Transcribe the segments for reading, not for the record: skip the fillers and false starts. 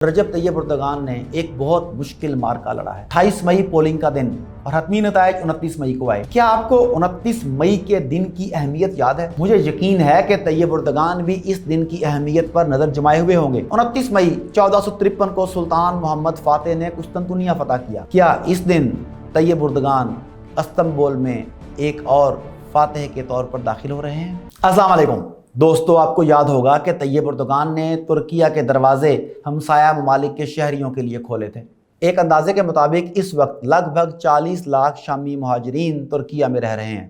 रजब Tayyip Erdogan ने एक बहुत मुश्किल मार्का लड़ा है। 28 मई पोलिंग का दिन और हतमी नतायज 29 मई को आए। क्या आपको 29 मई के दिन की अहमियत याद है? मुझे यकीन है कि तैयब एर्दोगान भी इस दिन की अहमियत पर नजर जमाए हुए होंगे। 29 मई 1453 को सुल्तान मोहम्मद फातेह ने कुस्तुनतुनिया फतह किया। क्या इस दिन तैयब एर्दोगान इस्तांबुल में एक और फातेह के तौर पर दाखिल हो रहे हैं? अस्सलाम वालेकुम दोस्तों, आपको याद होगा कि तैयब एर्दोगान ने तुर्किया के दरवाजे हमसाया ममालिक के शहरियों के लिए खोले थे। एक अंदाजे के मुताबिक इस वक्त लगभग 40 लाख शामी मुहाजिरीन तुर्किया में रह रहे हैं।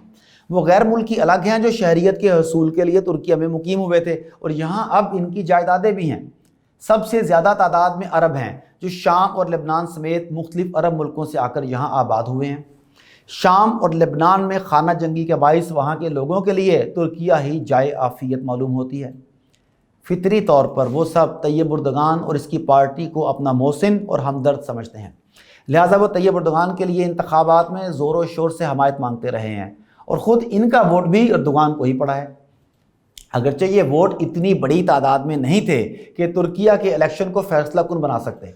वो गैर मुल्की अलग हैं जो शहरियत के हसूल के लिए तुर्किया में मुकीम हुए थे और यहाँ अब इनकी जायदादें भी हैं। सबसे ज़्यादा तादाद में अरब हैं जो शाम और लेबनान समेत मुख्तलिफ अरब मुल्कों से आकर यहाँ आबाद हुए हैं। शाम और लेबनान में खाना जंगी के बाइस वहाँ के लोगों के लिए तुर्किया ही जाए आफियत मालूम होती है। फितरी तौर पर वो सब तैयब एर्दोगान और इसकी पार्टी को अपना मोहसिन और हमदर्द समझते हैं, लिहाजा वो तैयब एर्दोगान के लिए इंतखाबात में ज़ोर व शोर से हमायत मांगते रहे हैं और ख़ुद इनका वोट भी एर्दोगान को ही पड़ा है। अगरचे ये वोट इतनी बड़ी तादाद में नहीं थे कि तुर्किया के इलेक्शन को फैसला कुन बना सकते।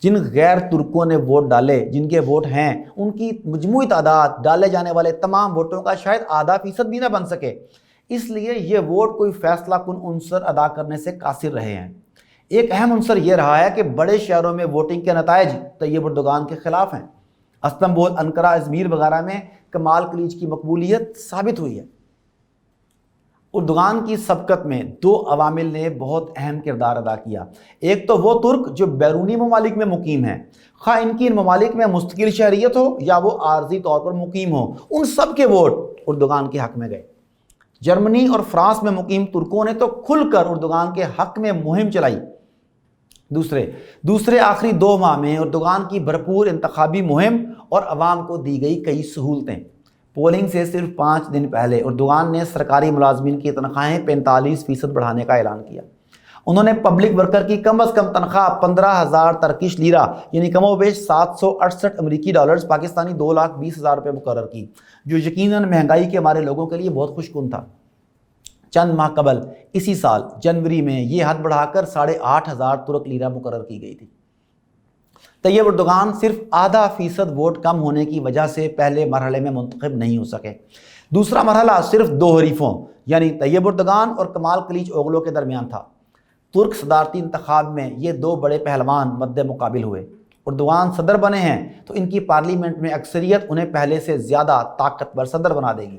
जिन गैर तुर्कों ने वोट डाले, जिनके वोट हैं, उनकी मजमूई तादाद डाले जाने वाले तमाम वोटों का शायद आधा फीसद भी ना बन सके। इसलिए ये वोट कोई फैसला कुन उनसर अदा करने से कासिर रहे हैं। एक अहम उनसर ये रहा है कि बड़े शहरों में वोटिंग के नतायज तैयब एर्दोगान के खिलाफ हैं। इस्तांबुल, अनकरा, अजमीर वगैरह में कमाल खलीज की मकबूलियत साबित हुई है। एर्दोगान की सबकत में दो अवामिल ने बहुत अहम किरदार अदा किया। एक तो वो तुर्क जो बैरूनी ममालिक में मुकीम हैं, खा इनकी इन ममालिक में मुस्तकिल शहरियत हो या वो आर्जी तौर पर मुकीम हो, उन सब के वोट एर्दोगान के हक में गए। जर्मनी और फ्रांस में मुकीम तुर्कों ने तो खुलकर एर्दोगान के हक में मुहिम चलाई। दूसरे आखिरी 2 माह में एर्दोगान की भरपूर इंतखाबी मुहिम और अवाम को दी गई कई सहूलतें। पोलिंग से सिर्फ 5 दिन पहले एर्दोगान ने सरकारी मुलाजमीन की तनख्वाहें 45% बढ़ाने का ऐलान किया। उन्होंने पब्लिक वर्कर की कम अज़ कम तनख्वाह 15,000 टर्किश लीरा यानी कमोबेश 768 अमरीकी डॉलर्स पाकिस्तानी 2,20,000 रुपये मुकर्रर की, जो यकीनन महंगाई के हमारे लोगों के लिए बहुत खुशकुन था। चंद माह कबल इसी साल जनवरी में ये हद बढ़ाकर 8,500 तुर्क लीरा मुकर्रर की गई थी। तैयब एर्दोगान सिर्फ आधा फीसद वोट कम होने की वजह से पहले मरहले में मुंतखब नहीं हो सके। दूसरा मरहला सिर्फ 2 हरीफों यानी तैयब एर्दोगान और कमाल खलीज ओगलो के दरमियान था। तुर्क सदारती इंतखाब में ये 2 बड़े पहलवान मद्दे मुकाबिल हुए। एर्दोगान सदर बने हैं तो इनकी पार्लियामेंट में अक्सरियत उन्हें पहले से ज़्यादा ताकतवर सदर बना देगी।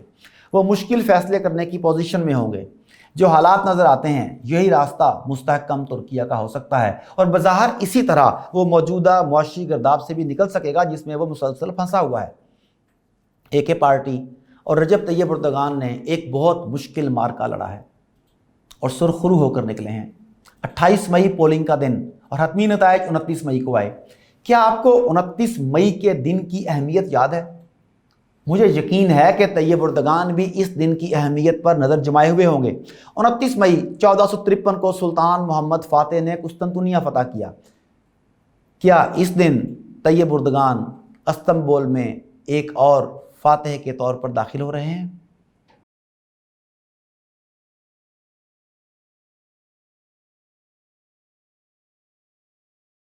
वो मुश्किल फ़ैसले करने की पोजीशन में होंगे। जो हालात नज़र आते हैं यही रास्ता मुस्तहकम तुर्किया का हो सकता है और बज़ाहिर इसी तरह वो मौजूदा मुआशी गर्दाब से भी निकल सकेगा जिसमें वो मुसलसल फंसा हुआ है। AK पार्टी और रजब तैयब एर्दोगान ने एक बहुत मुश्किल मार्का लड़ा है और सुरखरू होकर निकले हैं। 28 मई पोलिंग का दिन और हतमी नतायज 29 मई को आए। क्या आपको 29 मई के दिन की अहमियत याद है? मुझे यकीन है कि तैयब एर्दोगान भी इस दिन की अहमियत पर नज़र जमाए हुए होंगे। 29 मई 1453 को सुल्तान मोहम्मद फातेह ने कुस्तुनतुनिया फतह किया। क्या इस दिन तैयब एर्दोगान इस्तांबुल में एक और फातेह के तौर पर दाखिल हो रहे हैं?